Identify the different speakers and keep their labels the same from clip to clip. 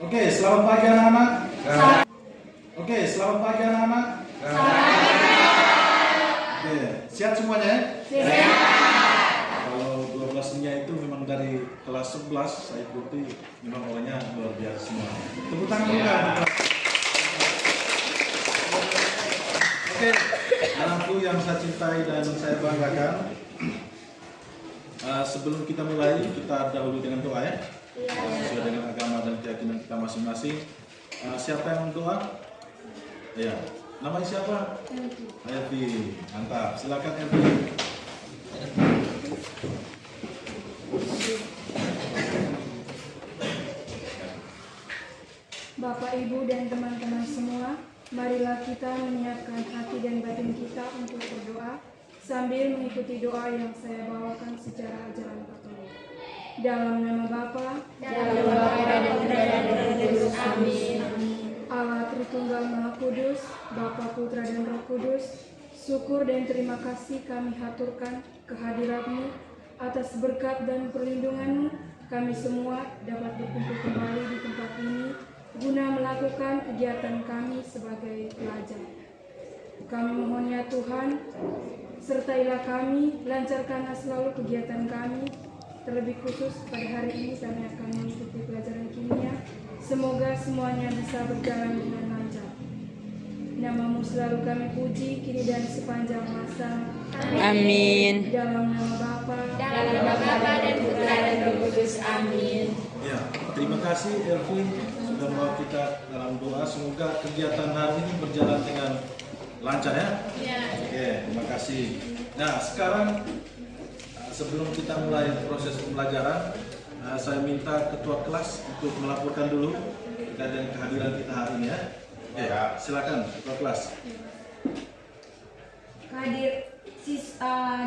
Speaker 1: Oke, selamat pagi anak-anak. Oke, selamat pagi anak-anak. Oke, siap semuanya? Siap. Kalau 12-nya itu memang dari kelas 11, saya ikuti, memang orangnya luar biasa semua. Tepuk tangan dulu kan? Oke, anakku yang saya cintai dan saya banggakan. Sebelum kita mulai, kita dahulu dengan doa ya. Sesuai dengan agama dan keyakinan kita masing-masing. Siapa yang doa? Ya, namanya siapa? Elvi. Mantap. Silakan Elvi.
Speaker 2: Bapak, Ibu, dan teman-teman semua, marilah kita menyiapkan hati dan batin kita untuk berdoa sambil mengikuti doa yang saya bawakan secara ajaran Katolik. Dalam nama Bapa,
Speaker 3: dalam nama dan Putra dan Roh Kudus. Amin.
Speaker 2: Allah Tritunggal Maha Kudus, Bapa, Putra, dan Roh Kudus, syukur dan terima kasih kami haturkan kehadirat-Mu atas berkat dan perlindungan-Mu. Kami semua dapat berkumpul kembali di tempat ini guna melakukan kegiatan kami sebagai pelajar. Kami mohon ya Tuhan, sertailah kami, lancarkanlah selalu kegiatan kami, terlebih khusus pada hari ini kami akan mengikuti pelajaran kimia. Semoga semuanya bisa berjalan dengan lancar. Nama-Mu selalu kami puji, kini dan sepanjang masa.
Speaker 3: Amin.
Speaker 2: Dalam nama Bapa,
Speaker 3: dalam nama Bapa dan Putra dan Roh Kudus. Amin.
Speaker 1: Ya, terima kasih Elvi sudah membawa kita dalam doa. Semoga kegiatan hari ini berjalan dengan lancar ya.
Speaker 3: Ya.
Speaker 1: Oke, terima kasih. Nah, sekarang sebelum kita mulai proses pembelajaran, saya minta ketua kelas untuk melaporkan dulu terkait dengan kehadiran kita hari ini ya. Oke, silakan ketua kelas.
Speaker 4: Hadir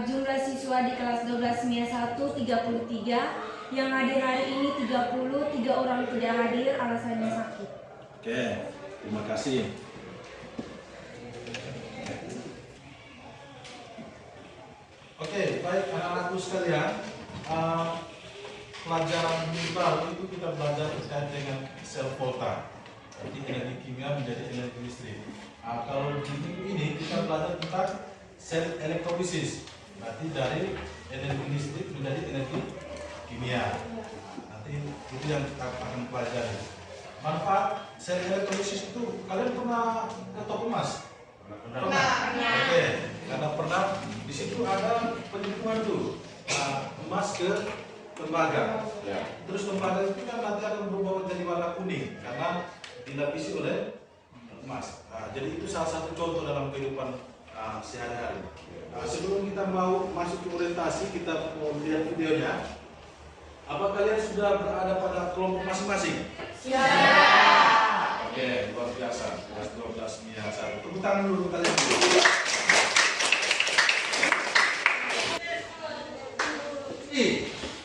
Speaker 4: jumlah siswa di kelas 12 MIA 1 33, yang hadir hari ini 30, 3 orang tidak hadir alasannya sakit.
Speaker 1: Oke, terima kasih. Oke, baik anak-anakku sekalian, pelajaran baru itu kita belajar terkait dengan sel volta. Jadi energi kimia menjadi energi listrik. Kalau di minggu ini kita belajar tentang sel elektrolisis. Berarti dari energi listrik menjadi energi kimia. Nanti itu yang kita akan pelajari. Manfaat sel elektrolisis itu kalian pernah ke toko emas? Pernah. Oke, karena pernah di situ ada penyepuhan tuh emas ke tembaga. Ya. Terus tembaga itu kan nanti akan berubah menjadi warna kuning karena dilapisi oleh emas. Jadi itu salah satu contoh dalam kehidupan sehari-hari. Sebelum kita mau masuk ke orientasi, kita mau lihat videonya. Apa kalian sudah berada pada kelompok masing-masing? Siap. Oke, luar biasa. Kelas 12 MIA 1. Tepuk tangan dulu kalian dulu.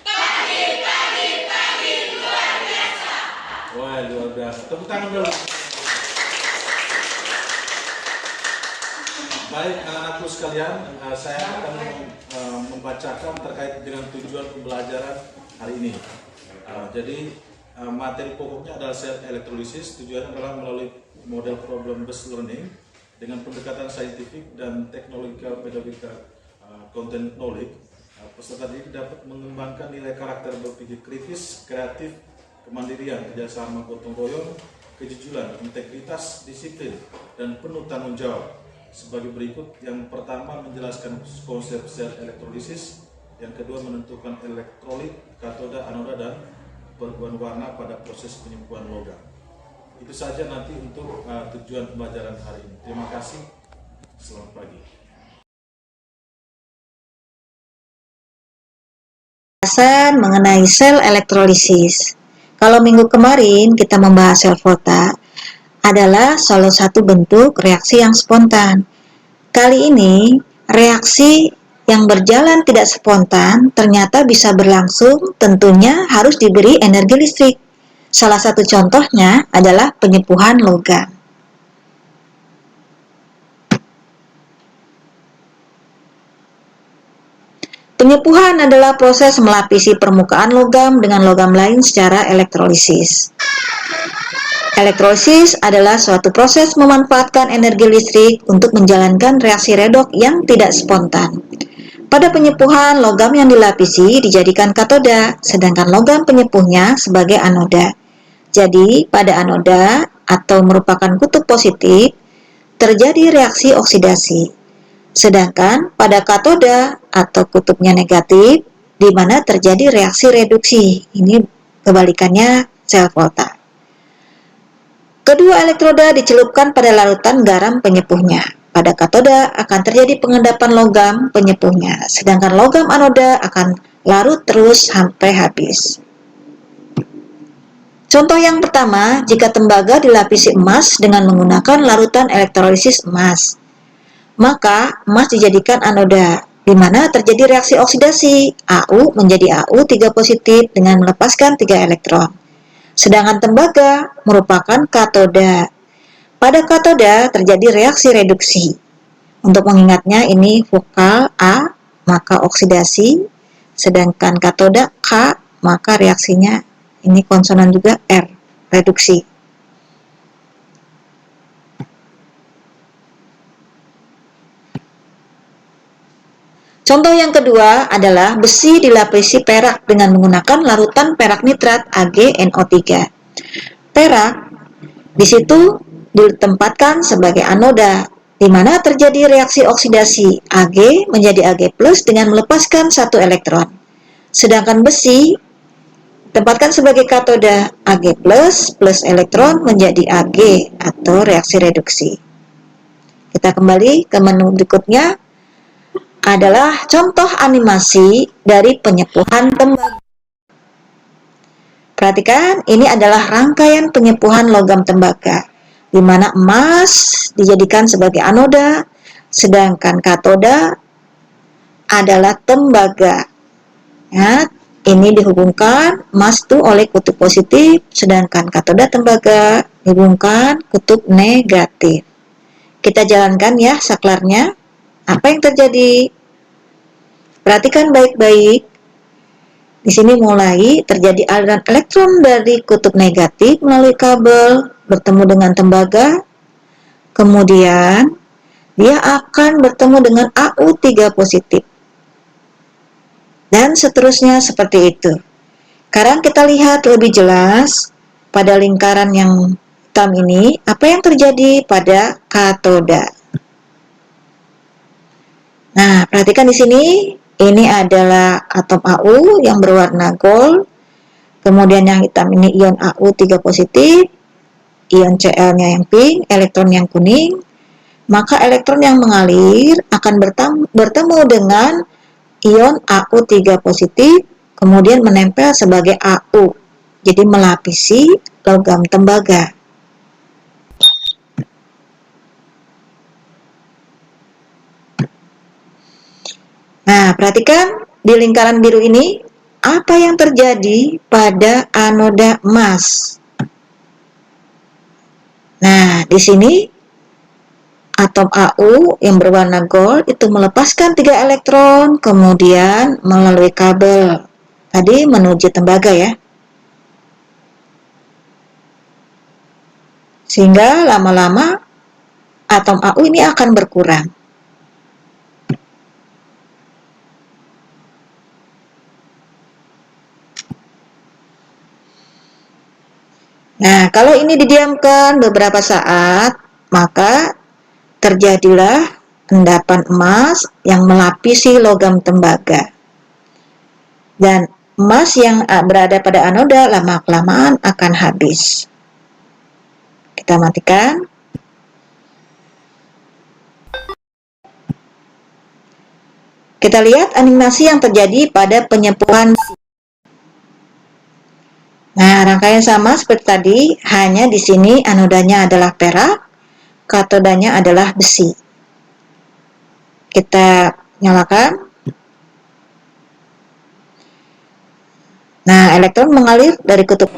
Speaker 1: Pagi, luar biasa. Wah, luar biasa. Tepuk tangan dulu. Baik, anak-anakku sekalian, saya akan membacakan terkait dengan tujuan pembelajaran hari ini. Jadi materi pokoknya adalah sel elektrolisis. Tujuannya adalah melalui model problem based learning dengan pendekatan saintifik dan teknologikal pedagogikal content knowledge. Peserta didik dapat mengembangkan nilai karakter berpikir kritis, kreatif, kemandirian, kerjasama gotong royong, kejujuran, integritas, disiplin, dan penuh tanggung jawab. Sebagai berikut, yang pertama menjelaskan konsep sel elektrolisis, yang kedua menentukan elektrolit, katoda, anoda, dan perubahan warna pada proses penyembuhan logam. Itu saja nanti untuk tujuan pembelajaran hari ini. Terima kasih. Selamat pagi.
Speaker 5: Pembahasan mengenai sel elektrolisis. Kalau minggu kemarin kita membahas sel volta, adalah salah satu bentuk reaksi yang spontan. Kali ini, reaksi yang berjalan tidak spontan ternyata bisa berlangsung, tentunya harus diberi energi listrik. Salah satu contohnya adalah penyepuhan logam. Penyepuhan adalah proses melapisi permukaan logam dengan logam lain secara elektrolisis. Elektrolisis adalah suatu proses memanfaatkan energi listrik untuk menjalankan reaksi redoks yang tidak spontan. Pada penyepuhan, logam yang dilapisi dijadikan katoda, sedangkan logam penyepuhnya sebagai anoda. Jadi, pada anoda atau merupakan kutub positif, terjadi reaksi oksidasi. Sedangkan pada katoda atau kutubnya negatif, di mana terjadi reaksi reduksi. Ini kebalikannya sel volta. Kedua elektroda dicelupkan pada larutan garam penyepuhnya. Pada katoda akan terjadi pengendapan logam penyepuhnya, sedangkan logam anoda akan larut terus sampai habis. Contoh yang pertama, jika tembaga dilapisi emas dengan menggunakan larutan elektrolisis emas, maka emas dijadikan anoda, di mana terjadi reaksi oksidasi, Au menjadi Au3 positif dengan melepaskan 3 elektron. Sedangkan tembaga merupakan katoda. Pada katoda terjadi reaksi reduksi. Untuk mengingatnya ini vokal A, maka oksidasi, sedangkan katoda K, maka reaksinya ini konsonan juga R, reduksi. Contoh yang kedua adalah besi dilapisi perak dengan menggunakan larutan perak nitrat AgNO3. Perak di situ ditempatkan sebagai anoda, di mana terjadi reaksi oksidasi Ag menjadi Ag+ dengan melepaskan 1 elektron. Sedangkan besi ditempatkan sebagai katoda, Ag+ plus elektron menjadi Ag atau reaksi reduksi. Kita kembali ke menu berikutnya, adalah contoh animasi dari penyepuhan tembaga. Perhatikan, ini adalah rangkaian penyepuhan logam tembaga, di mana emas dijadikan sebagai anoda, sedangkan katoda adalah tembaga. Ya, ini dihubungkan emas itu oleh kutub positif, sedangkan katoda tembaga dihubungkan kutub negatif. Kita jalankan ya saklarnya. Apa yang terjadi? Perhatikan baik-baik. Di sini mulai terjadi aliran elektron dari kutub negatif melalui kabel bertemu dengan tembaga. Kemudian dia akan bertemu dengan Au3 positif. Dan seterusnya seperti itu. Sekarang kita lihat lebih jelas pada lingkaran yang hitam ini apa yang terjadi pada katoda. Nah, perhatikan di sini, ini adalah atom Au yang berwarna gold, kemudian yang hitam ini ion Au3 positif, ion Cl-nya yang pink, elektron yang kuning, maka elektron yang mengalir akan bertemu dengan ion Au3 positif, kemudian menempel sebagai Au, jadi melapisi logam tembaga. Nah, perhatikan di lingkaran biru ini, apa yang terjadi pada anoda emas. Nah, di sini atom Au yang berwarna gold itu melepaskan 3 elektron, kemudian melalui kabel tadi menuju tembaga ya. Sehingga lama-lama atom Au ini akan berkurang. Nah, kalau ini didiamkan beberapa saat, maka terjadilah endapan emas yang melapisi logam tembaga. Dan emas yang berada pada anoda lama-kelamaan akan habis. Kita matikan. Kita lihat animasi yang terjadi pada penyepuhan. Nah, rangkaian sama seperti tadi, hanya di sini anodanya adalah perak, katodanya adalah besi. Kita nyalakan. Nah, elektron mengalir dari kutub.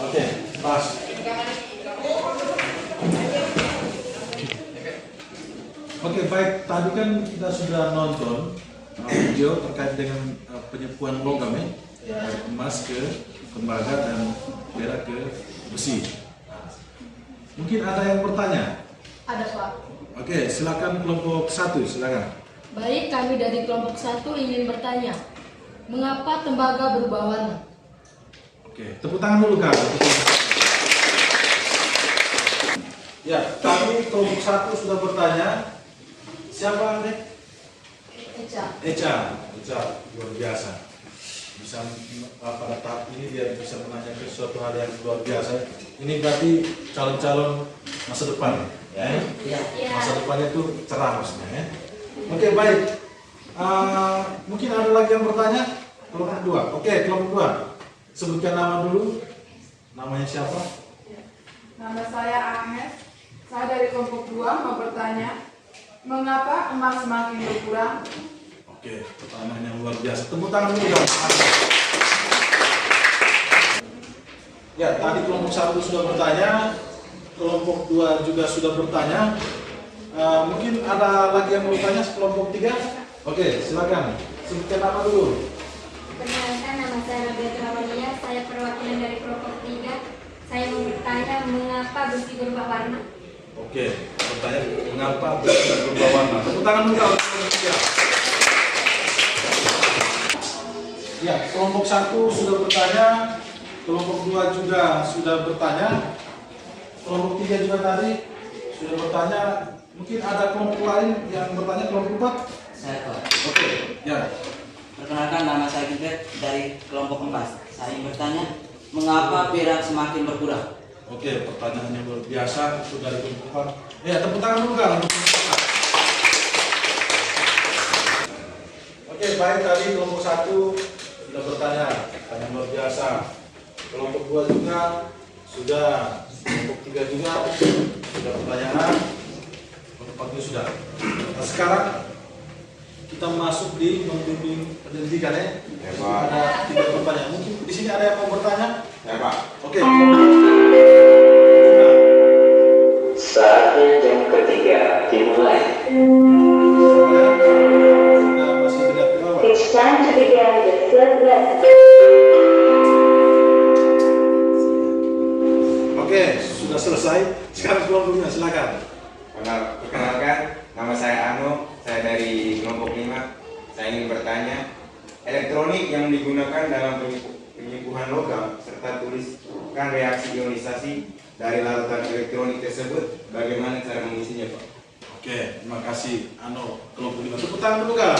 Speaker 1: Oke, pas. Oke, baik. Tadi kan kita sudah nonton video terkait dengan penyepuhan logam ya. Dari emas ke tembaga dan perak ke besi. Mungkin ada yang bertanya?
Speaker 3: Ada, Pak.
Speaker 1: Oke, silakan kelompok 1, silakan.
Speaker 3: Baik, kami dari kelompok 1 ingin bertanya, mengapa tembaga berubah warna?
Speaker 1: Oke, tepuk tangan dulu Kak. Ya, kami kelompok 1 sudah bertanya. Siapa Dek? Eca, luar biasa. Bisa pada tahap ini dia bisa menanyakan suatu hal yang luar biasa. Ini berarti calon-calon masa depan, ya? Masa depannya itu cerah maksudnya, ya? Oke, baik. Mungkin ada lagi yang bertanya? Kelompok 2. Oke, kelompok 2. Sebutkan nama dulu. Namanya siapa?
Speaker 2: Nama saya Agnes. Saya dari kelompok 2 mau bertanya, mengapa emas semakin berkurang?
Speaker 1: Oke, pertanyaan yang luar biasa. Tepuk tangan dulu dong. Ya, tadi kelompok 1 sudah bertanya, kelompok 2 juga sudah bertanya. Mungkin ada lagi yang mau bertanya kelompok 3? Oke, silakan. Sebutkan nama dulu.
Speaker 4: Perkenalkan, nama saya Rabia Trawania, saya perwakilan dari kelompok 3. Saya mau bertanya, mengapa besi berubah warna?
Speaker 1: Oke, bertanya mengapa besi berubah warna. Tepuk tangan dulu dong. Ya, kelompok 1 sudah bertanya, kelompok 2 juga sudah bertanya, kelompok 3 juga tadi sudah bertanya. Mungkin ada kelompok lain yang bertanya, kelompok 4?
Speaker 6: Saya Pak.
Speaker 1: Oke, ya.
Speaker 6: Perkenalkan, nama saya Gibet dari kelompok 4. Saya ingin bertanya, mengapa perak semakin berkurang?
Speaker 1: Oke, pertanyaan yang luar biasa itu dari kelompok 4. Ya, tepuk tangan dulu Kang untuk kelompok 4. Oke, baik, tadi kelompok 1 sudah bertanya, pertanyaan luar biasa. Kelompok 2 juga sudah, kelompok 3 juga sudah pertanyaan, kelompok 4 sudah. Nah, sekarang kita masuk di membimbing pendidikan ya.
Speaker 7: Ya, Pak.
Speaker 1: Ada 3 pertanyaan. Mungkin di sini ada yang mau bertanya?
Speaker 7: Ya, Pak.
Speaker 1: Oke.
Speaker 8: Saatnya jam ketiga dimulai.
Speaker 1: Sudah masih tidak di bawah.
Speaker 8: It's time to begin the third lesson.
Speaker 1: Oke, sudah selesai. Sekarang kelompoknya, silakan.
Speaker 7: Perkenalkan, nama saya Ano, saya dari kelompok 5. Saya ingin bertanya, elektronik yang digunakan dalam penyembuhan logam serta tuliskan reaksi ionisasi dari larutan elektronik tersebut, bagaimana cara mengisinya, Pak?
Speaker 1: Oke, terima kasih Ano, kelompok 5. Tepuk tangan dulu Kak.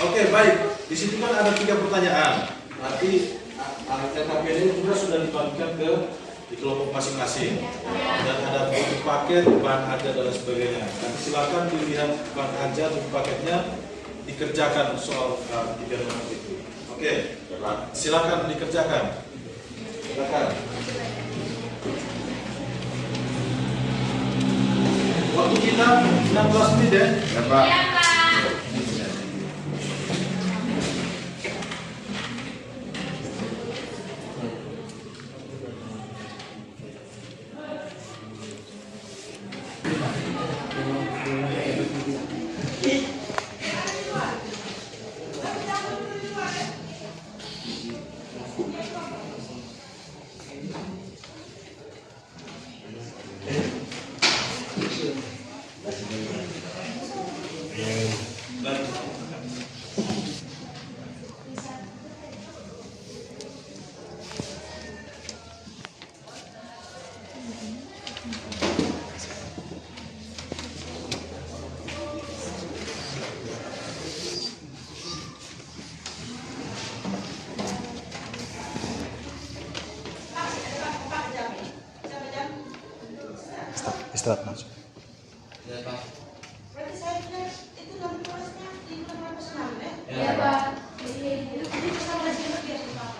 Speaker 1: Oke, baik. Di situ kan ada 3 pertanyaan. Nanti LKPD juga sudah dibagikan di kelompok masing-masing. Dan ada buku paket, bahan ajar dan lain sebagainya. Nanti silakan dilihat bahan ajar dan paketnya, dikerjakan soal 3 nomor itu. Oke, silakan dikerjakan. Silakan. Waktu kita 16 menit ya.
Speaker 7: Ya, Pak.
Speaker 1: Istirahat masuk.
Speaker 6: Ya, Pak.
Speaker 9: Berarti saya bilang itu dalam prosesnya di dalam personal ya?
Speaker 6: Ya, Pak.
Speaker 9: Itu kita belajar lebih dari Pak.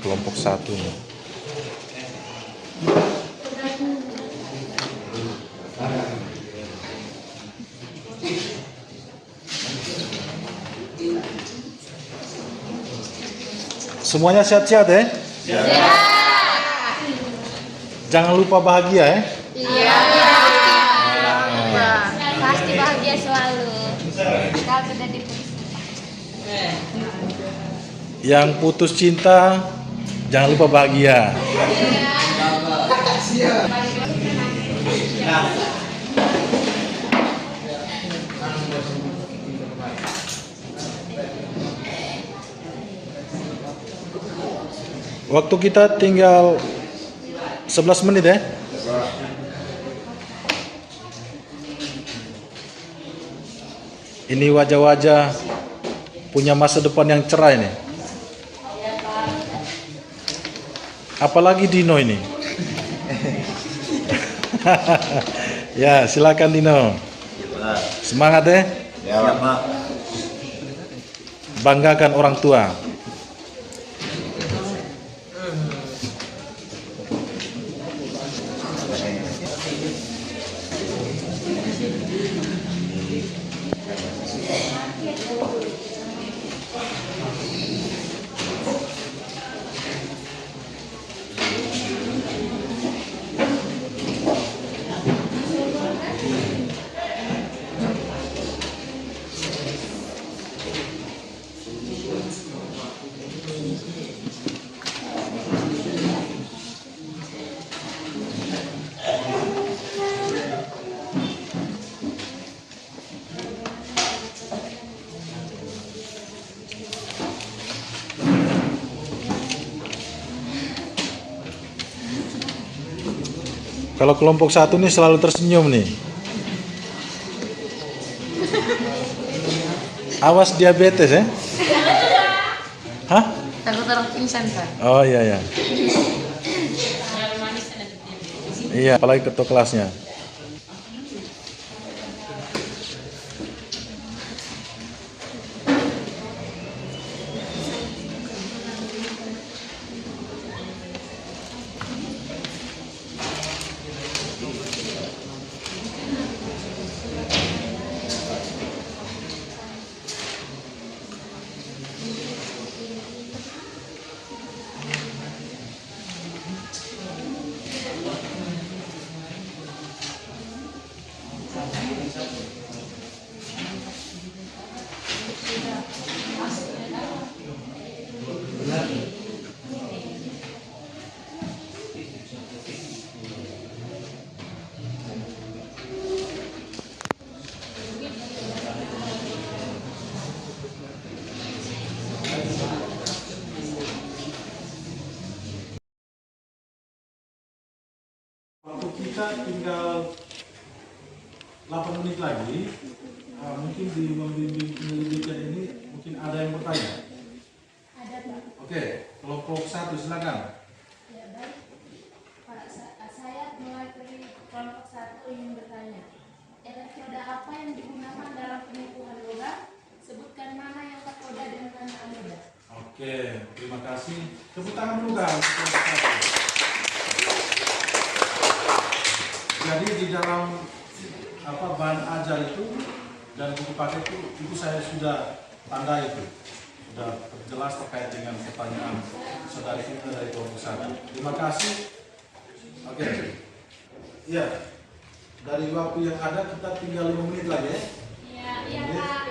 Speaker 1: kelompok 1 nih. Semuanya sehat-sehat ya? Jangan lupa bahagia ya?
Speaker 10: Iya. Pasti bahagia selalu. Kalau sudah diputus.
Speaker 1: Yang putus cinta jangan lupa bahagia. Waktu kita tinggal 11 menit ya. Ini wajah-wajah punya masa depan yang cerah ini. Apalagi Dino ini. Ya, silakan Dino. Semangat ya.
Speaker 7: Ya, Pak.
Speaker 1: Banggakan orang tua. Kalau kelompok 1 nih selalu tersenyum nih. Awas diabetes ya? Hah?
Speaker 3: Takut orang pingsan kan?
Speaker 1: Oh iya ya. Iya, apalagi ketua kelasnya. Waktu kita tinggal 8 menit lagi, mungkin di membimbing penyelidikan ini mungkin ada yang bertanya.
Speaker 2: Ada, Pak.
Speaker 1: Oke, kelompok 1 silakan.
Speaker 2: Ya, baik. Pak, saya mulai dari kelompok 1 ingin bertanya. Elektroda apa yang digunakan dalam pengukuran logam? Sebutkan mana yang katoda dan mana anoda.
Speaker 1: Oke, terima kasih. Tepuk tangan dulu kan. Kelompok 1. Jadi di dalam bahan ajar itu dan buku paket itu saya sudah tanda itu, sudah jelas terkait dengan pertanyaan saudari kita dari kelompok 1. Terima kasih. Oke, ya, dari waktu yang ada kita tinggal 5 menit lagi ya.
Speaker 2: Iya, Pak.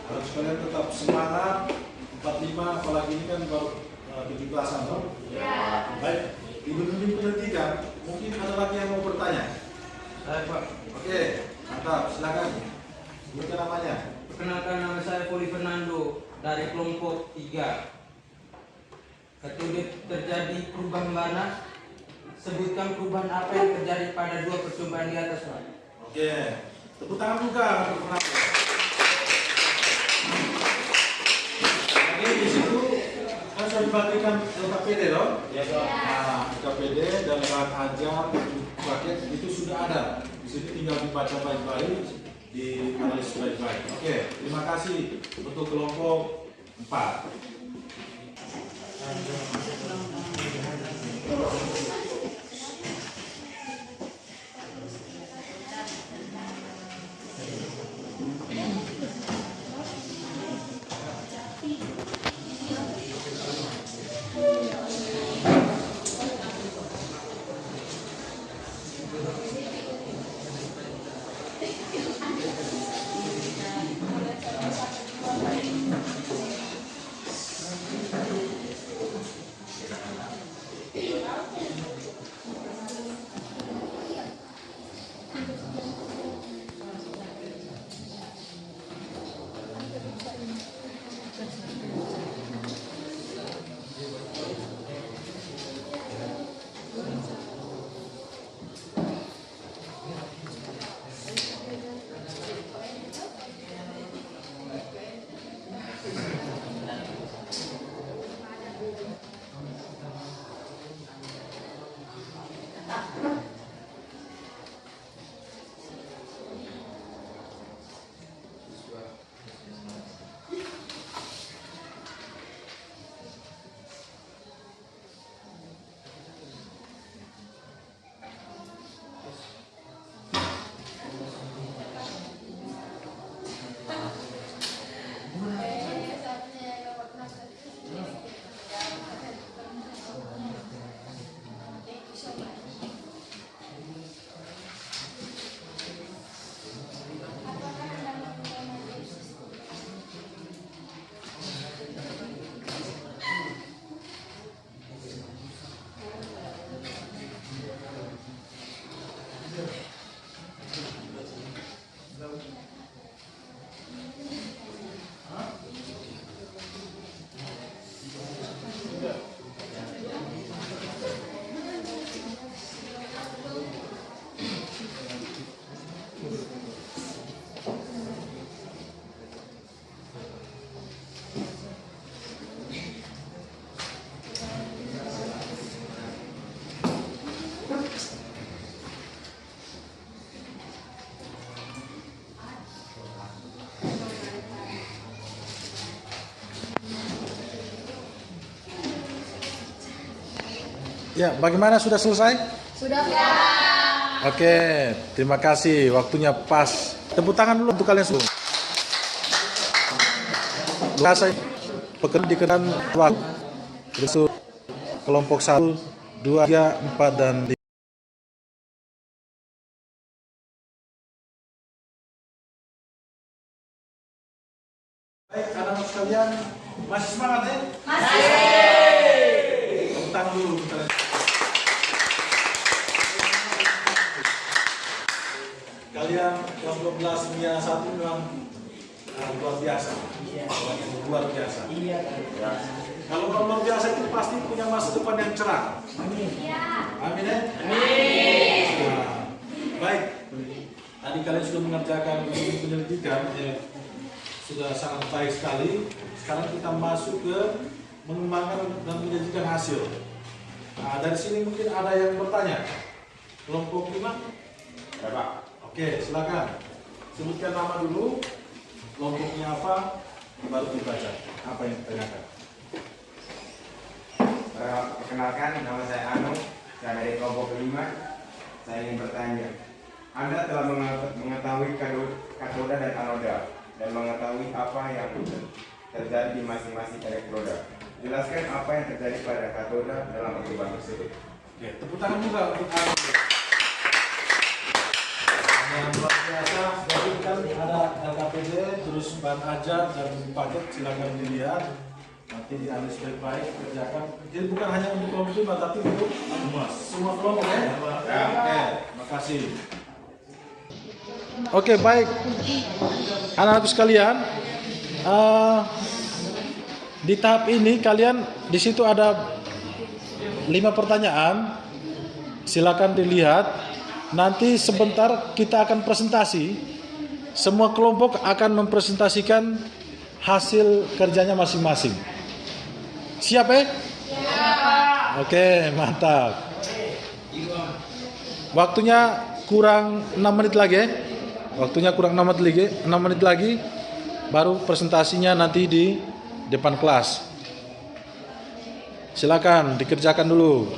Speaker 1: Harus kalian tetap semangat. 45, apalagi ini kan baru 17-an toh.
Speaker 2: Ya.
Speaker 1: Baik, Ibu Bimbing Penyelidikan, mungkin ada lagi yang mau bertanya?
Speaker 6: Baik, Pak.
Speaker 1: Oke, mantap, silakan. Sebutkan namanya.
Speaker 6: Perkenalkan, nama saya Poli Fernando dari kelompok 3. Ketika terjadi perubahan warna, sebutkan perubahan apa yang terjadi pada 2 percobaan di atas, Pak.
Speaker 1: Oke, tepuk tangan juga untuk Fernando. Jadi di situ kan sudah dibagikan LKPD dong? Ya, Pak. Nah, LKPD dan bahan ajar paket itu sudah ada. Di sini tinggal dibaca baik-baik, dianalisis baik-baik. Oke, terima kasih untuk kelompok 4. Ya, bagaimana, sudah selesai?
Speaker 3: Sudah, Pak.
Speaker 1: Oke, terima kasih. Waktunya pas. Tepuk tangan dulu untuk kalian semua. Saya pekerja dikenakan waktu besok kelompok 1, 2, 3, 4, dan 5. Baik, anak-anak sekalian, masih semangat ya? Masih. Tepuk tangan dulu. Kalian kelas 12 Mia 1 memang luar biasa. Luar biasa. Kalau luar biasa itu pasti punya masa depan yang cerah. Amin. Amin ya? Amin. Nah, baik. Tadi kalian sudah mengerjakan penyelidikan, ya, sudah sangat baik sekali. Sekarang kita masuk ke mengembangkan dan menyajikan hasil. Nah, dari sini mungkin ada yang bertanya. Kelompok 5? Ya, Pak. Oke, silakan. Sebutkan nama dulu, kelompoknya apa, baru dibaca. Apa yang ditanyakan?
Speaker 7: Perkenalkan, nama saya Anu, saya dari kelompok 5. Saya ingin bertanya, Anda telah mengetahui katoda dan anoda, dan mengetahui apa yang terjadi di masing-masing elektroda. Jelaskan apa yang terjadi pada katoda dalam percobaan tersebut.
Speaker 1: Oke, tepuk tangan juga untuk Anu. Yang luar biasa, jadi kan ada LKPD, terus bahan ajar dan paket, silakan dilihat. Nanti dianalisis baik-baik, kerjakan. Jadi bukan hanya untuk kelompok 5, tapi untuk semua kelompok ya. Oke, makasih. Oke, baik. Anak-anakku sekalian, di tahap ini kalian di situ ada 5 pertanyaan. Silakan dilihat. Nanti sebentar kita akan presentasi. Semua kelompok akan mempresentasikan hasil kerjanya masing-masing. Siap ya? Oke, mantap. Waktunya kurang 6 menit lagi ya. Waktunya kurang 6 menit lagi. Baru presentasinya nanti di depan kelas. Silakan dikerjakan dulu.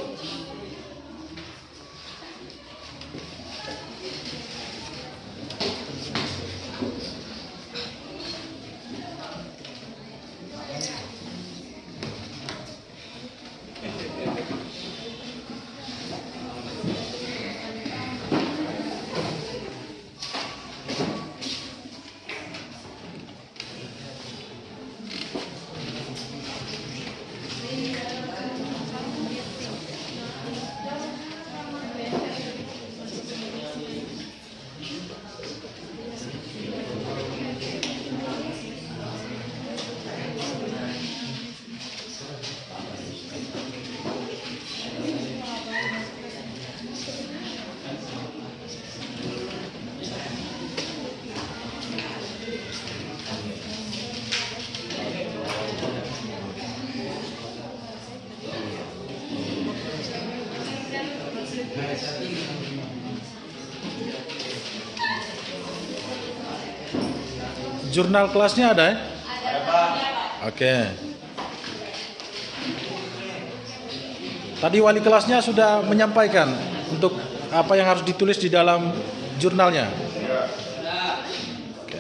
Speaker 1: Jurnal kelasnya ada ya?
Speaker 10: Ada, Pak.
Speaker 1: Oke. Tadi wali kelasnya sudah menyampaikan untuk apa yang harus ditulis di dalam jurnalnya. Oke.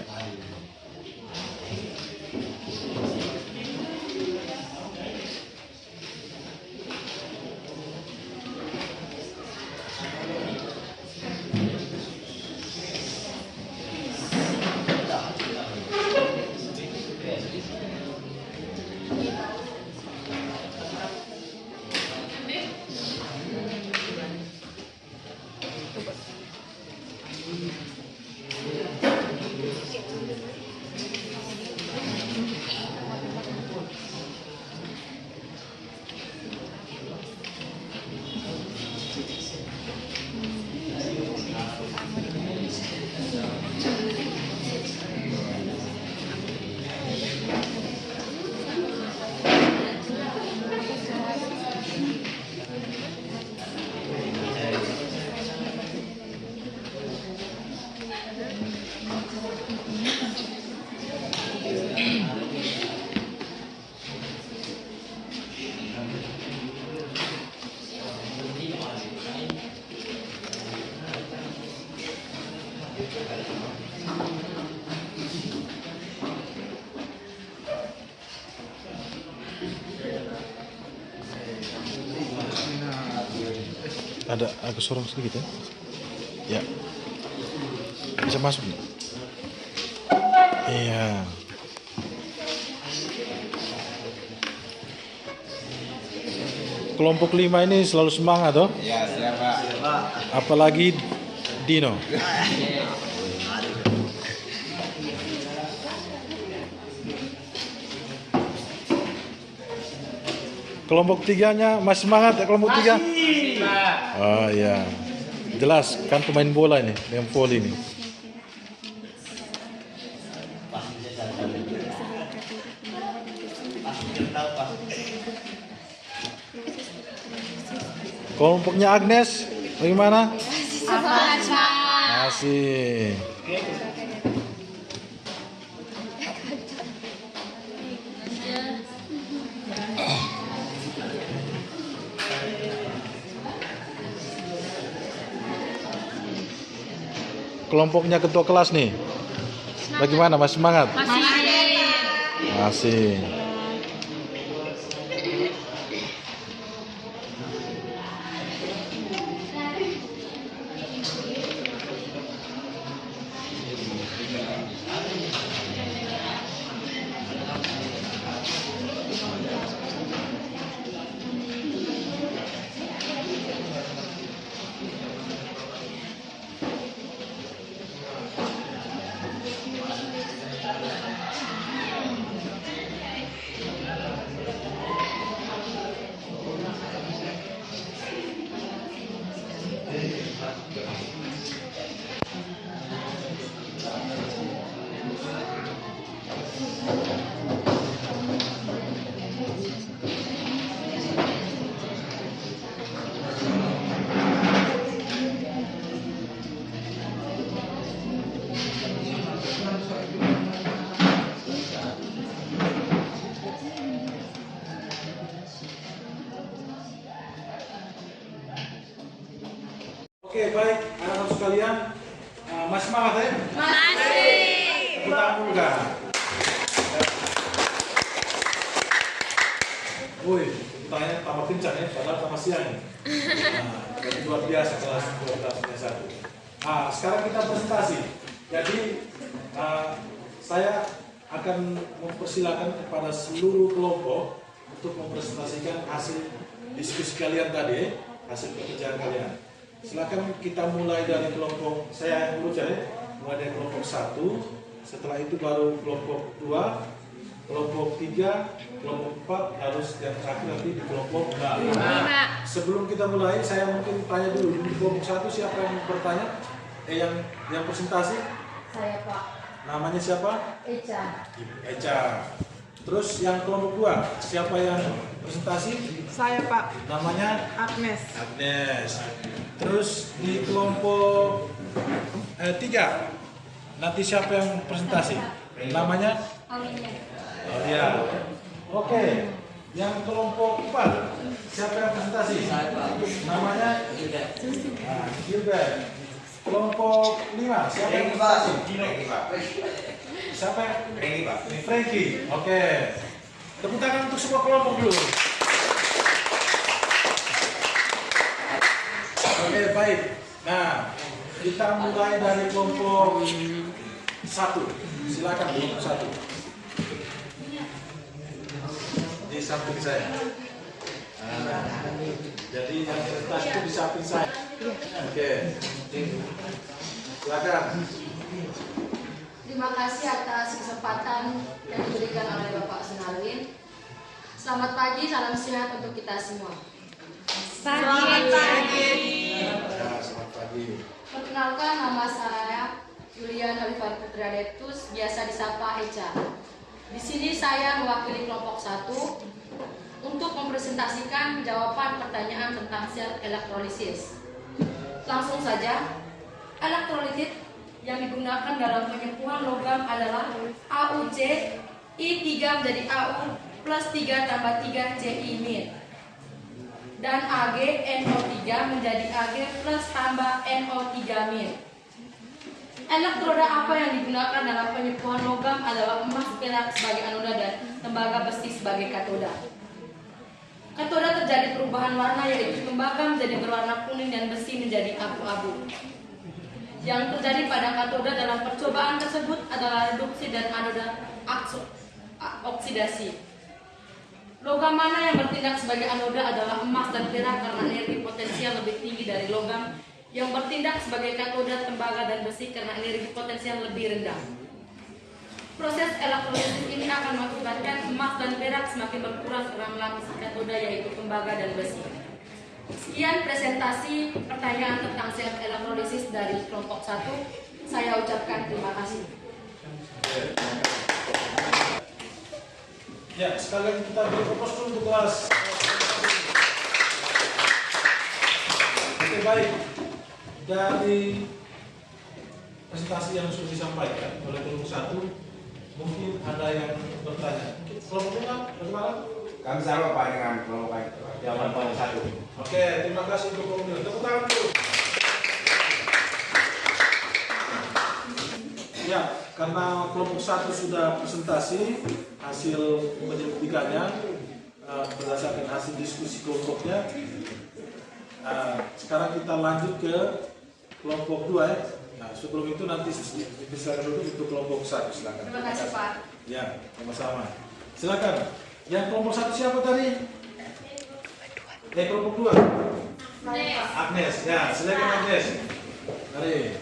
Speaker 1: Ada agak sorong sedikit ya. Ya. Bisa masuk nih. Iya. Kelompok 5 ini selalu semangat toh?
Speaker 7: Ya, siap Pak.
Speaker 1: Apalagi Dino. Kelompok 3-nya masih semangat ya kelompok 3? Oh iya. Jelas kan pemain bola ini dengan voli ini. Kelompoknya Agnes bagaimana? Masih. Kelompoknya ketua kelas nih. Bagaimana? Masih semangat? Masih. Oke, baik anak-anak sekalian, masih semangat ya?
Speaker 10: Masih.
Speaker 1: Tepuk tangan dulu kan? Woi, tanya tambah kencang ya, padahal tambah siang ya. Jadi luar biasa kelas 12 1. Sekarang kita presentasi. Jadi saya akan mempersilakan kepada seluruh kelompok untuk mempresentasikan hasil diskusi kalian tadi, hasil pekerjaan kalian. Silakan kita mulai dari kelompok saya yang dulu ya, mulai dari kelompok 1, setelah itu baru kelompok 2, kelompok 3, kelompok 4, harus yang terakhir nanti di kelompok 5. Sebelum kita mulai, saya mungkin tanya dulu di kelompok 1 siapa yang bertanya? Yang presentasi?
Speaker 3: Saya Pak.
Speaker 1: Namanya siapa?
Speaker 3: Eca.
Speaker 1: Eca. Terus yang kelompok 2, siapa yang presentasi?
Speaker 11: Saya, Pak.
Speaker 1: Namanya?
Speaker 11: Agnes.
Speaker 1: Agnes. Terus di kelompok 3, nanti siapa yang presentasi? Namanya? Aulia. Oke. Yang kelompok 4, siapa yang presentasi? Namanya? Gilbert. Kelompok 5, siapa yang presentasi? Siapa yang? Frankie. Oke. Tepuk tangan untuk semua kelompok dulu. Oke, baik. Nah, kita mulai dari kelompok 1. Silakan kelompok 1. Di samping saya. Nah, jadi yang presentasi itu di samping saya. Oke. Silakan.
Speaker 3: Terima kasih atas kesempatan yang diberikan oleh Bapak Senarwin. Selamat pagi, salam sehat untuk kita semua.
Speaker 11: Selamat pagi.
Speaker 1: Ya, selamat pagi.
Speaker 3: Perkenalkan, nama saya Yulian Halifar Putra Detus, biasa disapa Eca. Di sini saya mewakili kelompok 1 untuk mempresentasikan jawaban pertanyaan tentang sel elektrolisis. Langsung saja, elektrolitit yang digunakan dalam penyembuhan logam adalah AuC I3 menjadi AU plus 3 tambah 3 Ci-, dan AgNO3 menjadi Ag plus tambah NO3-. Elektroda apa yang digunakan dalam penyembuhan logam adalah emas perak sebagai anoda dan tembaga besi sebagai katoda. Katoda terjadi perubahan warna, yaitu tembaga menjadi berwarna kuning dan besi menjadi abu-abu. Yang terjadi pada katoda dalam percobaan tersebut adalah reduksi dan anoda oksidasi. Logam mana yang bertindak sebagai anoda adalah emas dan perak karena energi potensial lebih tinggi dari logam yang bertindak sebagai katoda, tembaga dan besi karena energi potensial lebih rendah. Proses elektrolisis ini akan mengakibatkan emas dan perak semakin berkurang karena melapisi katoda, yaitu tembaga dan besi. Sekian presentasi pertanyaan tentang sel elektrolisis dari kelompok 1. Saya ucapkan terima kasih.
Speaker 1: Ya, sekalian kita beri propos dulu untuk kelas. Oke, baik. Dari presentasi yang sudah disampaikan oleh kelompok 1, mungkin ada yang bertanya. Kelompok 5, bagaimana?
Speaker 7: Kami sama Pak dengan kelompok jawaban kelompok 1.
Speaker 1: Oke, terima kasih untuk kelompok 5. Tepuk tangan dulu. Ya, karena kelompok 1 sudah presentasi hasil penyelidikannya berdasarkan hasil diskusi kelompoknya. Sekarang kita lanjut ke kelompok 2 ya. Nah, sebelum itu nanti dipersilakan dulu untuk kelompok 1, silakan.
Speaker 3: Terima kasih, Pak.
Speaker 1: Ya, sama-sama. Silakan. Yang kelompok 1 siapa tadi? Kelompok 2. Agnes. Ya, silakan Agnes. Mari.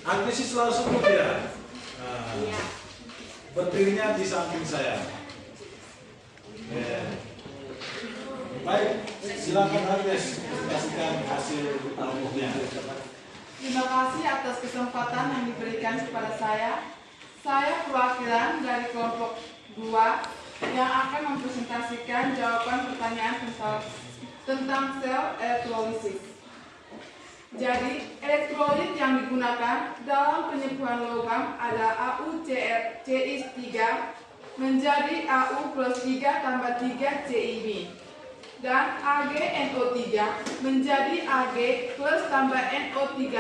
Speaker 1: Agnes sih selalu sebut ya. Berdirinya di samping saya. Baik, silakan Agnes presentasikan hasil kelompoknya.
Speaker 11: Terima kasih atas kesempatan yang diberikan kepada saya. Saya perwakilan dari kelompok 2 yang akan mempresentasikan jawaban pertanyaan tentang sel elektrolisis. Jadi, elektrolit yang digunakan dalam penyembuhan logam ada AuCi3 menjadi Au plus 3 tambah 3 Ci-, dan AgNO3 menjadi Ag plus tambah NO3-.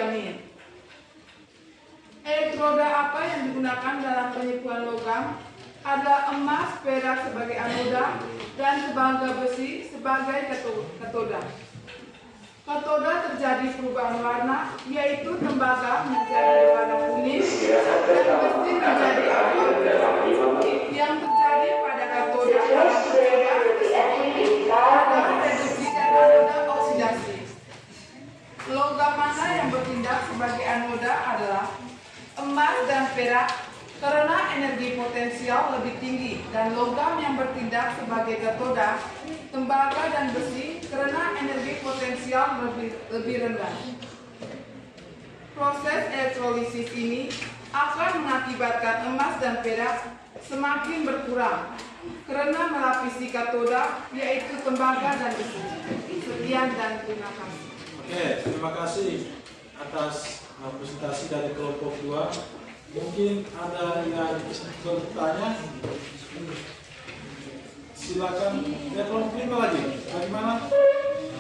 Speaker 11: Elektroda apa yang digunakan dalam penyembuhan logam ada emas perak sebagai anoda dan tembaga besi sebagai katoda. Katoda terjadi perubahan warna, yaitu tembaga menjadi warna kuning dan besi menjadi abu-abu. Yang terjadi pada katoda adalah reduksi dan anoda oksidasi. Logam mana yang bertindak sebagai anoda adalah emas dan perak karena energi potensial lebih tinggi, dan logam yang bertindak sebagai katoda, tembaga dan besi karena energi potensial lebih rendah. Proses elektrolisis ini akan mengakibatkan emas dan perak semakin berkurang karena melapisi katoda yaitu tembaga dan besi. Sekian dan terima kasih.
Speaker 1: Oke, terima kasih atas presentasi dari kelompok 2. Mungkin ada yang bertanya? Silakan. Ya, kelompok 5 lagi. Bagaimana?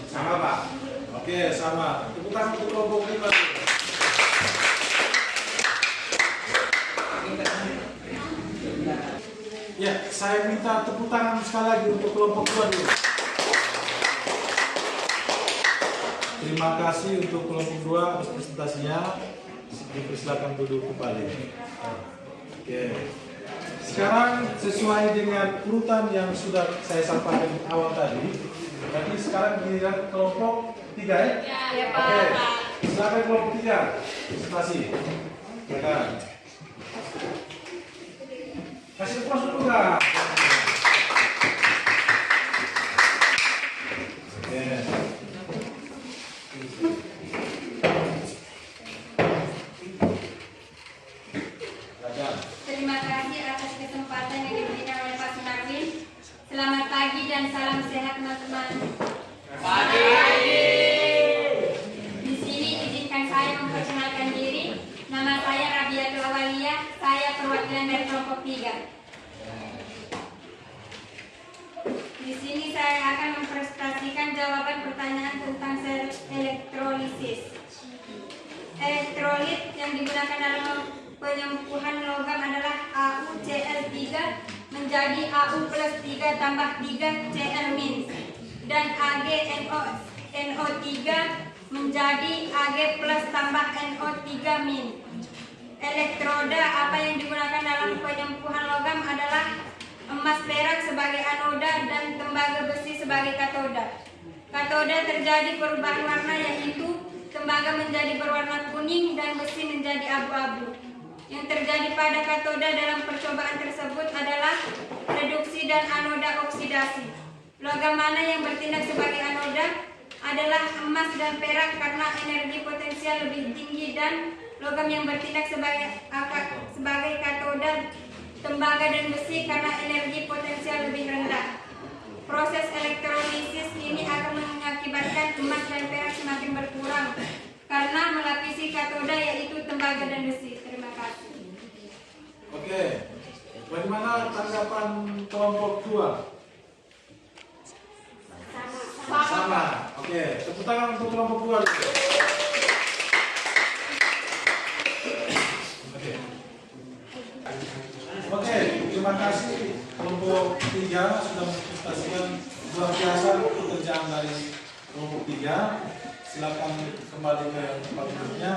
Speaker 7: Sama Pak.
Speaker 1: Oke, sama. Tepuk tangan untuk kelompok 5. Ya, saya minta tepuk tangan sekali lagi untuk kelompok 2 dulu. Terima kasih untuk kelompok 2 atas presentasinya. Dipersilakan duduk kembali. Oke. Sekarang sesuai dengan urutan yang sudah saya sampaikan di awal tadi. Berarti sekarang giliran kelompok 3 ya?
Speaker 10: Ya, Pak.
Speaker 1: Oke. Silakan kelompok 3. Presentasi. Silakan. Kasih tepuk dulu Kak. Oke.
Speaker 4: Terima kasih atas kesempatan yang diberikan oleh Pak Sunarwin. Selamat pagi dan salam sehat teman-teman. Pagi. Di sini izinkan saya memperkenalkan diri. Nama saya Rabiatul Awaliyah. Saya perwakilan dari kelompok 3. Di sini saya akan mempresentasikan jawaban pertanyaan tentang sel elektrolisis. Elektrolit yang digunakan dalam penyembuhan logam adalah AuCl3 menjadi Au plus 3 tambah 3 Cl min dan AgNO3 menjadi Ag plus tambah NO3 min. Elektroda apa yang digunakan dalam penyembuhan logam adalah emas perak sebagai anoda dan tembaga besi sebagai katoda. Katoda terjadi perubahan warna yaitu tembaga menjadi berwarna kuning dan besi menjadi abu-abu. Yang terjadi pada katoda dalam percobaan tersebut adalah reduksi dan anoda oksidasi. Logam mana yang bertindak sebagai anoda adalah emas dan perak karena energi potensial lebih tinggi, dan logam yang bertindak sebagai katoda tembaga dan besi karena energi potensial lebih rendah. Proses elektrolisis ini akan mengakibatkan emas dan perak semakin berkurang karena melapisi katoda yaitu tembaga dan besi. Terima kasih.
Speaker 1: Oke. Bagaimana tanggapan kelompok 2? Sama. Oke, tepuk tangan untuk kelompok 2 dulu. Oke, terima kasih kelompok 3 sudah mempresentasikan luar biasa pekerjaan dari kelompok 3. Silakan kembali ke tempat duduknya.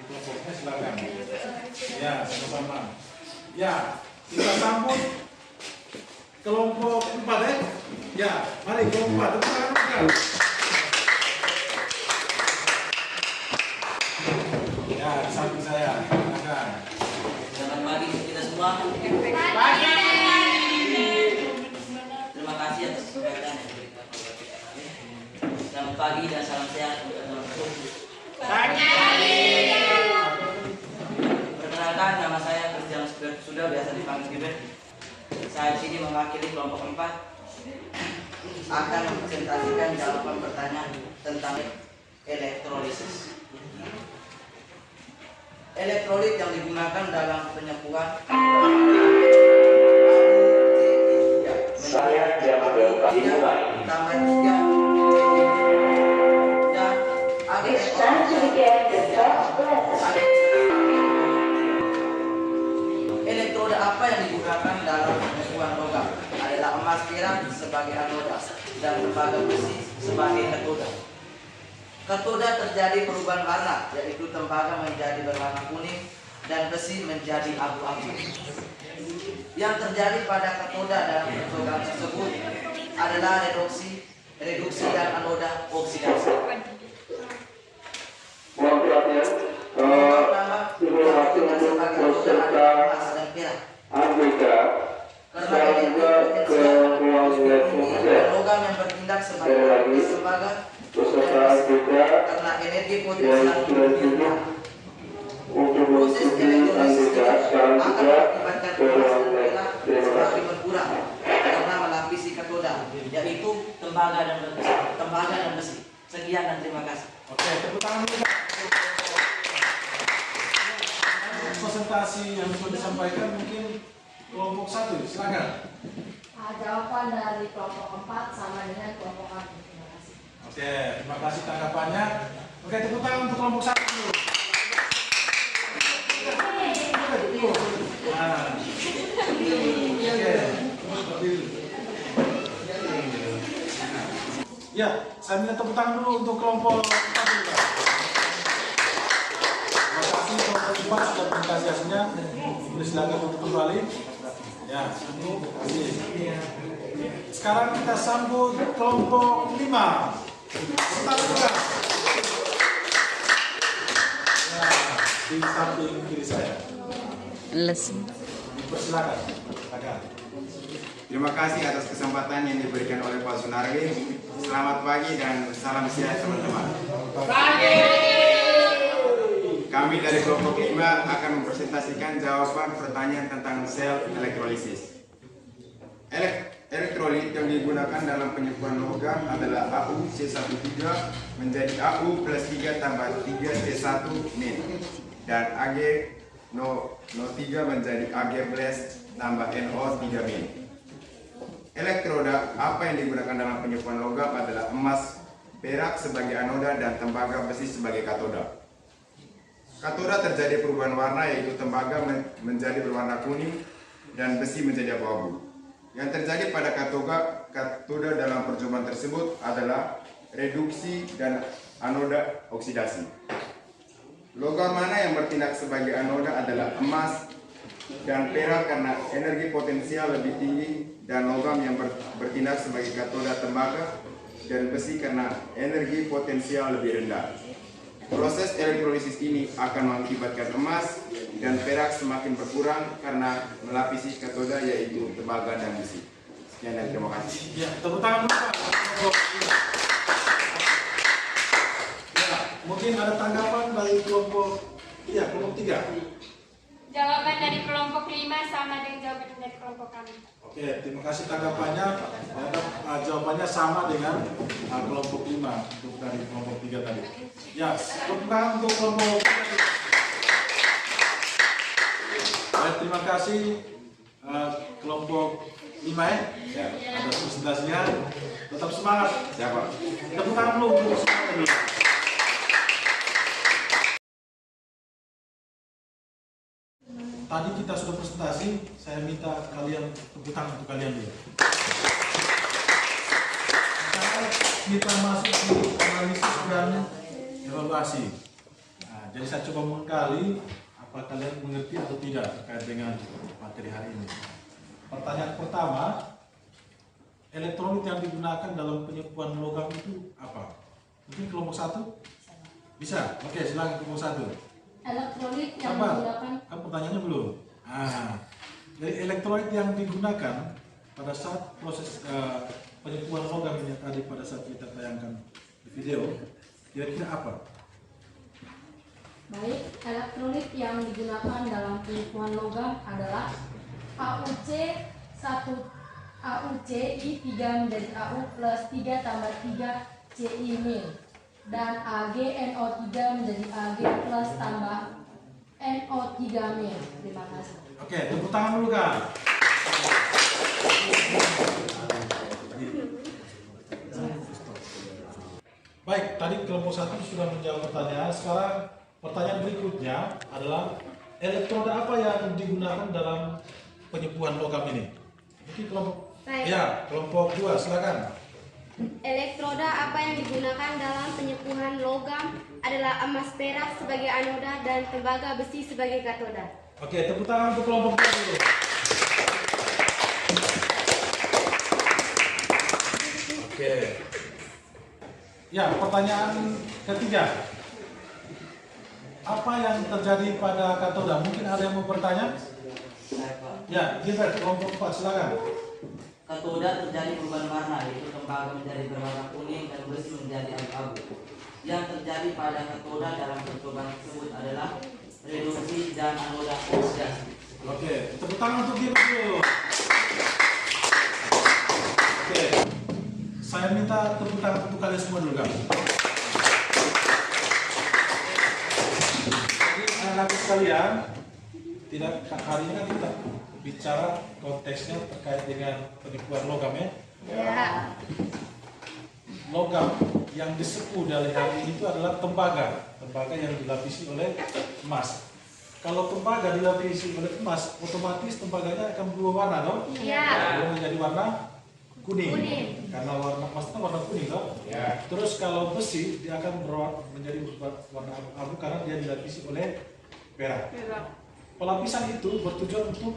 Speaker 1: Kelompoknya silakan. Ya, sama-sama. Ya, kita sambut kelompok 4 ya. Ya, mari kelompok 4. Tepuk tangan. Ya, samping saya. Silakan.
Speaker 12: Selamat pagi kita semua.
Speaker 10: Pagi.
Speaker 12: Terima kasih atas kesempatan yang diberikan kepada kita. Selamat pagi dan salam sehat untuk teman-teman.
Speaker 10: Pagi.
Speaker 12: Perkenalkan, nama saya Christian sudah biasa dipanggil Gibet. Saya di sini mewakili kelompok 4 akan mempresentasikan jawaban pertanyaan tentang elektrolisis. Elektrolit yang digunakan dalam penyembuhan
Speaker 8: Saya jam berpagi mulai.
Speaker 12: tambah 3 dan elektroda apa yang digunakan dalam penyembuhan logam adalah emas perak sebagai anoda dan tembaga besi sebagai katoda. Katoda terjadi perubahan warna, yaitu tembaga menjadi berwarna kuning dan besi menjadi abu-abu. Yang terjadi pada katoda dalam percobaan tersebut adalah reduksi dan anoda oksidasi.
Speaker 8: Mohon perhatian.
Speaker 12: Informasi untuk peserta
Speaker 8: Anggota
Speaker 12: karena energi potensial logam yang bertindak sebagai tembaga
Speaker 8: peserta juga
Speaker 12: karena energi
Speaker 8: yang
Speaker 12: potensial
Speaker 8: sudah duduk untuk mengikuti anggota sekarang juga ke ruang lab. Terima kasih.
Speaker 12: berkurang. yaitu tembaga dan besi. Sekian dan terima kasih.
Speaker 1: Oke, tepuk tangan dulu Kak. Presentasi yang sudah disampaikan mungkin kelompok 1, silakan.
Speaker 3: Jawaban dari kelompok 4 sama dengan kelompok 1. Terima kasih.
Speaker 1: Oke, terima kasih tanggapannya. Oke, tepuk tangan untuk kelompok 1 dulu. Nah. Oke. Ya, saya minta tepuk tangan dulu untuk kelompok 4 dulu, Pak. Terima kasih kelompok 4 sudah presentasi hasilnya. Silakan untuk kembali. Ya, terima kasih. Sekarang kita sambut kelompok 5. Bentar juga. Ya, di samping kiri saya. Silakan.
Speaker 7: Terima kasih atas kesempatan yang diberikan oleh Pak Sunardi. Selamat pagi dan salam sehat teman-teman. Kami dari kelompok 5 akan mempresentasikan jawaban pertanyaan tentang sel elektrolisis. Elektrolit yang digunakan dalam penyembuhan logam adalah AU C13 menjadi AU plus 3 tambah 3 C1 min dan AG NO3 menjadi AG plus tambah NO3 min. Elektroda apa yang digunakan dalam penyembuhan logam adalah emas, perak sebagai anoda dan tembaga besi sebagai katoda. Katoda terjadi perubahan warna, yaitu tembaga menjadi berwarna kuning dan besi menjadi abu-abu. Yang terjadi pada katoda dalam percobaan tersebut adalah reduksi dan anoda oksidasi. Logam mana yang bertindak sebagai anoda adalah emas dan perak karena energi potensial lebih tinggi, dan logam yang bertindak sebagai katoda tembaga dan besi karena energi potensial lebih rendah. Proses elektrolisis ini akan mengakibatkan emas dan perak semakin berkurang karena melapisi katoda, yaitu tembaga dan besi. Sekian dan terima kasih.
Speaker 1: Ya, tepuk tangan dulu Pak. Ya, mungkin ada tanggapan dari kelompok 3.
Speaker 4: Jawaban dari kelompok 5 sama dengan jawaban dari kelompok kami.
Speaker 1: Oke, terima kasih tanggapannya. Jawabannya sama dengan kelompok 5 untuk dari kelompok 3 tadi. Ya, tepuk tangan untuk kelompok 3. Baik, terima kasih kelompok 5 ya. Ada presentasinya. Tetap semangat.
Speaker 7: Siapa?
Speaker 1: Tepuk tangan dulu untuk semuanya dulu. Tadi kita sudah presentasi, saya minta kalian tepuk tangan untuk kalian dulu. Sekarang kita masuk di analisis dan evaluasi. Nah, jadi saya coba menggali apa kalian mengerti atau tidak terkait dengan materi hari ini. Pertanyaan pertama, elektrolit yang digunakan dalam penyembuhan logam itu apa? Mungkin kelompok 1? Bisa? Oke, silakan kelompok 1.
Speaker 3: Elektrolit yang
Speaker 1: Sabar,
Speaker 3: digunakan.
Speaker 1: kan pertanyaannya belum. Jadi elektrolit yang digunakan pada saat proses penyembuhan logam yang tadi pada saat kita tayangkan di video, kira-kira apa?
Speaker 3: Baik, elektrolit yang digunakan dalam penyembuhan logam adalah AuCi3 menjadi AU plus 3 tambah 3 Ci min, dan AgNO3 menjadi Ag plus tambah NO3 min. Terima kasih.
Speaker 1: Oke, tepuk tangan dulu Kak. Baik, tadi kelompok 1 sudah menjawab pertanyaan. Sekarang pertanyaan berikutnya adalah elektroda apa yang digunakan dalam penyembuhan logam ini? Mungkin kelompok kelompok 2, silakan.
Speaker 4: Elektroda apa yang digunakan dalam penyembuhan logam adalah emas perak sebagai anoda dan tembaga besi sebagai katoda.
Speaker 1: Oke, tepuk tangan untuk kelompok 2 dulu. Oke. Ya, pertanyaan ketiga. Apa yang terjadi pada katoda? Mungkin ada yang mau bertanya? Ya, kita kelompok 4, silakan.
Speaker 12: Katoda terjadi perubahan warna, yaitu tembaga menjadi berwarna kuning dan besi menjadi abu-abu. Yang terjadi pada katoda dalam percobaan tersebut adalah reduksi dan anoda oksidasi.
Speaker 1: Oke, tepuk tangan untuk dia dulu. Oke, Saya minta tepuk tangan untuk kalian semua dulu, kan? Jadi anak-anak sekalian, tidak hari ini kan kita bicara konteksnya terkait dengan penipuan logam ya. Logam yang disepu dari hari ini itu adalah tembaga yang dilapisi oleh emas. Kalau tembaga dilapisi oleh emas, otomatis tembaganya akan berubah warna, dong? Berubah menjadi warna kuning. Karena warna emas itu warna kuning, dong? Terus kalau besi dia akan menjadi warna abu karena dia dilapisi oleh perak. Pelapisan itu bertujuan untuk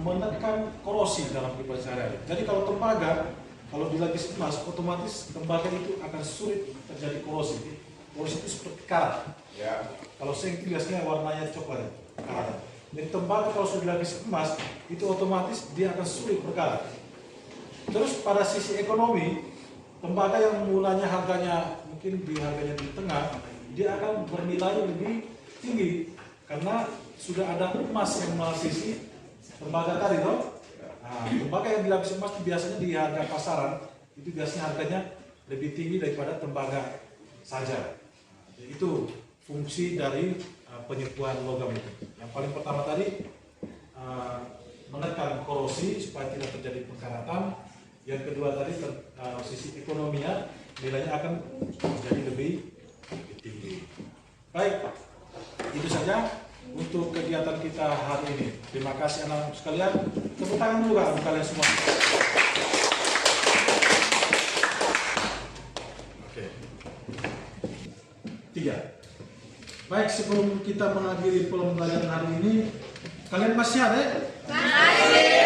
Speaker 1: menekan korosi dalam kehidupan sehari-hari. Jadi kalau tembaga, kalau dilapisi emas, otomatis tembaga itu akan sulit terjadi korosi. Korosi itu seperti karat. Kalau seng itu biasanya warnanya coklat, karat. Jadi tembaga kalau sudah dilapisi emas, itu otomatis dia akan sulit berkarat. Terus pada sisi ekonomi, tembaga yang mulanya harganya mungkin harganya di tengah, dia akan bernilai lebih tinggi karena sudah ada emas yang melapisi tembaga tadi, toh. Nah, tembaga yang dilapisi emas itu biasanya di harga pasaran itu biasanya harganya lebih tinggi daripada tembaga saja. Itu fungsi dari penipuan logam itu. Yang paling pertama tadi menekan korosi supaya tidak terjadi pengkaratan. Yang kedua tadi sisi ekonominya nilainya akan menjadi lebih tinggi. Baik, itu saja untuk kegiatan kita hari ini. Terima kasih anak-anak sekalian. Tepuk tangan dulu untuk kalian semua. Oke. 3. Baik, sebelum kita mengakhiri pembelajaran hari ini, kalian masih sehat ya? Masih.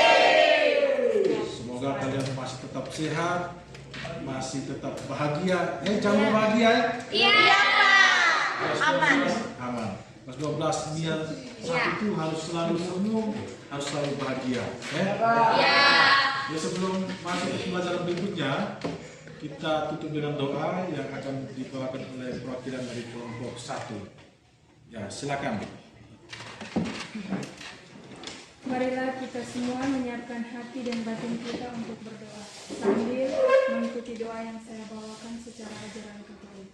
Speaker 1: Semoga kalian masih tetap sehat, masih tetap bahagia. Jangan bahagia ya? Iya. Aman. Kelas 12 niat itu harus selalu senyum, harus selalu bahagia. Ya, sebelum masuk ke pembelajaran berikutnya, kita tutup dengan doa yang akan dibawakan oleh perwakilan dari kelompok 1. Ya, silakan.
Speaker 2: Marilah kita semua menyiapkan hati dan batin kita untuk berdoa sambil mengikuti doa yang saya bawakan secara ajaran Katolik.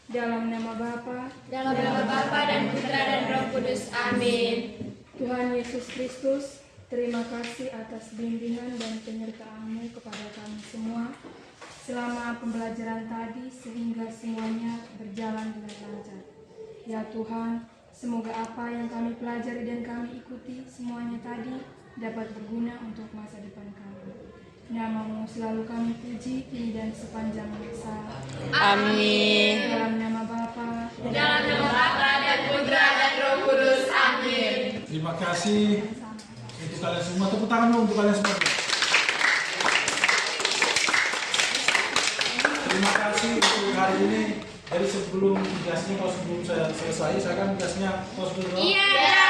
Speaker 2: Dalam nama Bapa,
Speaker 10: dan Putra dan Roh Kudus. Amin.
Speaker 2: Tuhan Yesus Kristus, terima kasih atas bimbingan dan penyertaan-Mu kepada kami semua selama pembelajaran tadi sehingga semuanya berjalan dengan lancar. Ya Tuhan, semoga apa yang kami pelajari dan kami ikuti semuanya tadi dapat berguna untuk masa depan kami. Nama-Mu selalu kami puji kini dan sepanjang masa.
Speaker 10: Amin.
Speaker 2: Dalam nama Bapa,
Speaker 10: dan Putra dan Roh Kudus. Amin.
Speaker 1: Terima kasih untuk kalian semua. Tepuk tangan dulu untuk kalian semua. Terima kasih untuk hari ini. Jadi sebelum tugasnya, kalau sebelum saya selesai, saya kan tugasnya prosedur.
Speaker 10: Iya.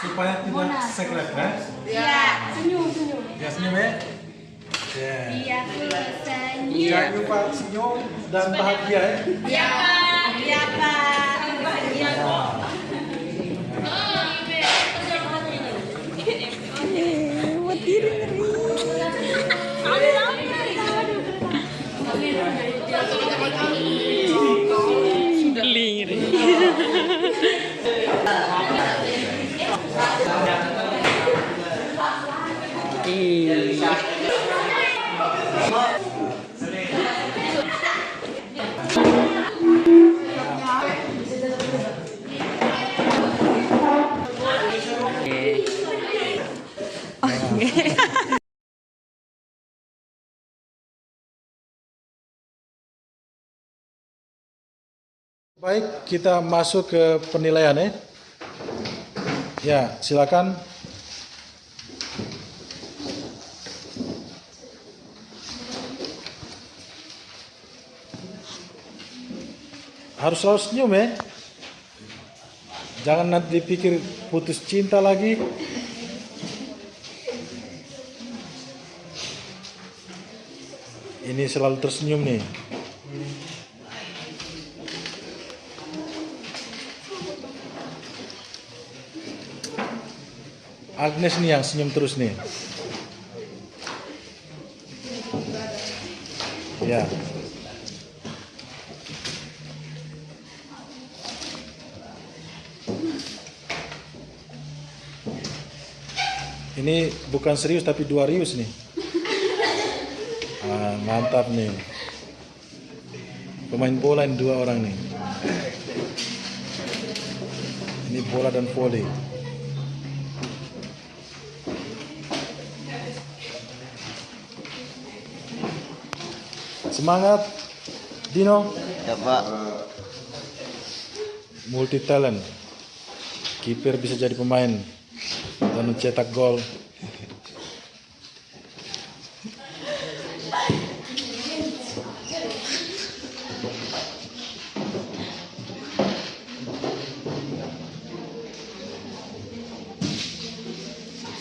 Speaker 1: Supaya tidak sekret, kan?
Speaker 10: Iya.
Speaker 2: senyum.
Speaker 1: Ya, senyum ya.
Speaker 10: Iya, senyum.
Speaker 1: Jangan lupa senyum dan bahagia ya.
Speaker 10: Iya, Pak. Iya, Pak. Bahagia kok.
Speaker 1: Baik, kita masuk ke penilaian ya. Ya, silakan. Harus selalu senyum ya. Jangan nanti dipikir putus cinta lagi. Ini selalu tersenyum nih. Agnes nih yang senyum terus nih. Ya. Ini bukan serius tapi 2 rius nih. Mantap nih. Pemain bola ini 2 orang nih. Ini bola dan volley. Semangat, Dino.
Speaker 12: Ya Pak.
Speaker 1: Multi talent. Kiper bisa jadi pemain dan mencetak gol.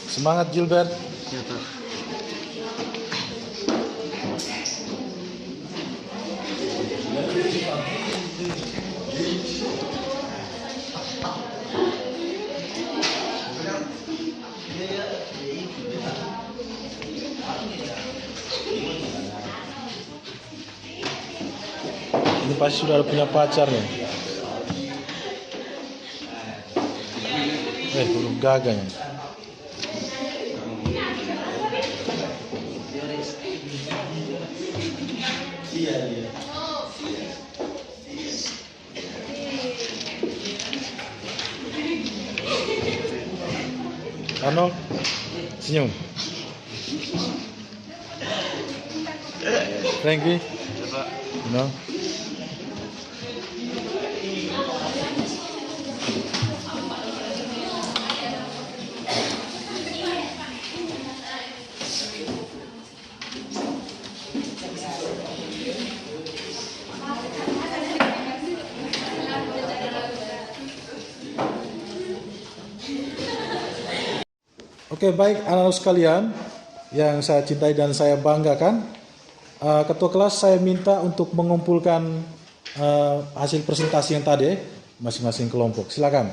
Speaker 1: Semangat Gilbert.
Speaker 12: Ya Pak.
Speaker 1: Ini pasti sudah punya pacar nih. Huruf gaganya. Arnold, senyum. Frankie, no. Oke, baik anak-anak sekalian yang saya cintai dan saya banggakan, ketua kelas saya minta untuk mengumpulkan hasil presentasi yang tadi masing-masing kelompok. Silakan.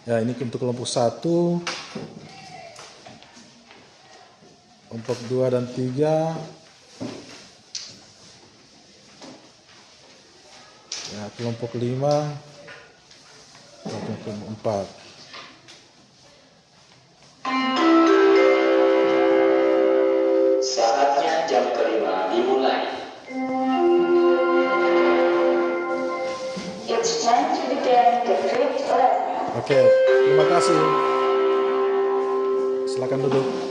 Speaker 1: Ya, ini untuk kelompok 1, kelompok 2 dan 3. Ya, kelompok 5. Kelompok 4.
Speaker 8: Saatnya jam kelima dimulai.
Speaker 13: It's time to begin the fifth lesson.
Speaker 1: Oke, terima kasih. Silakan duduk.